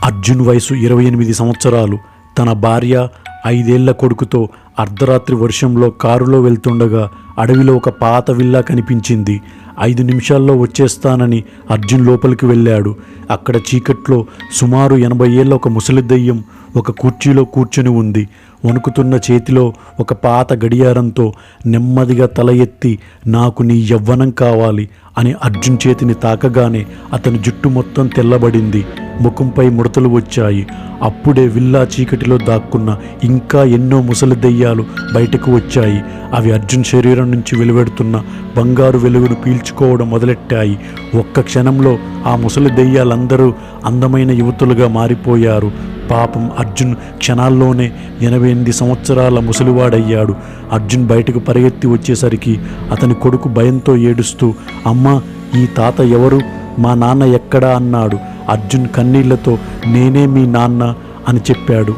అర్జున్ వయసు 28 సంవత్సరాలు. తన భార్య 5 ఏళ్ల కొడుకుతో అర్ధరాత్రి వర్షంలో కారులో వెళ్తుండగా అడవిలో ఒక పాత విల్లా కనిపించింది. 5 నిమిషాల్లో వచ్చేస్తానని అర్జున్ లోపలికి వెళ్ళాడు. అక్కడ చీకట్లో సుమారు 80 ఏళ్ల ఒక ముసలి దెయ్యం ఒక కుర్చీలో కూర్చుని ఉంది. వణుకుతున్న చేతిలో ఒక పాత గడియారంతో నెమ్మదిగా తల ఎత్తి, నాకు నీ యవ్వనం కావాలి అని అర్జున్ చేతిని తాకగానే అతని జుట్టు మొత్తం తెల్లబడింది. ముఖంపై ముడతలు వచ్చాయి. అప్పుడే విల్లా చీకటిలో దాక్కున్న ఇంకా ఎన్నో ముసలి దెయ్యాలు బయటకు వచ్చాయి. అవి అర్జున్ శరీరం నుంచి వెలువడుతున్న బంగారు వెలుగును పీల్చుకోవడం మొదలెట్టాయి. ఒక్క క్షణంలో ఆ ముసలి దెయ్యాలందరూ అందమైన యువతులుగా మారిపోయారు. పాపం అర్జున్ క్షణాల్లోనే 88 సంవత్సరాల ముసలివాడయ్యాడు. అర్జున్ బయటకు పరిగెత్తి వచ్చేసరికి అతని కొడుకు భయంతో ఏడుస్తూ, అమ్మా, ఈ తాత ఎవరు? మా నాన్న ఎక్కడా అన్నాడు. అర్జున్ కన్నీళ్లతో, నేనే మీ నాన్న అని చెప్పాడు.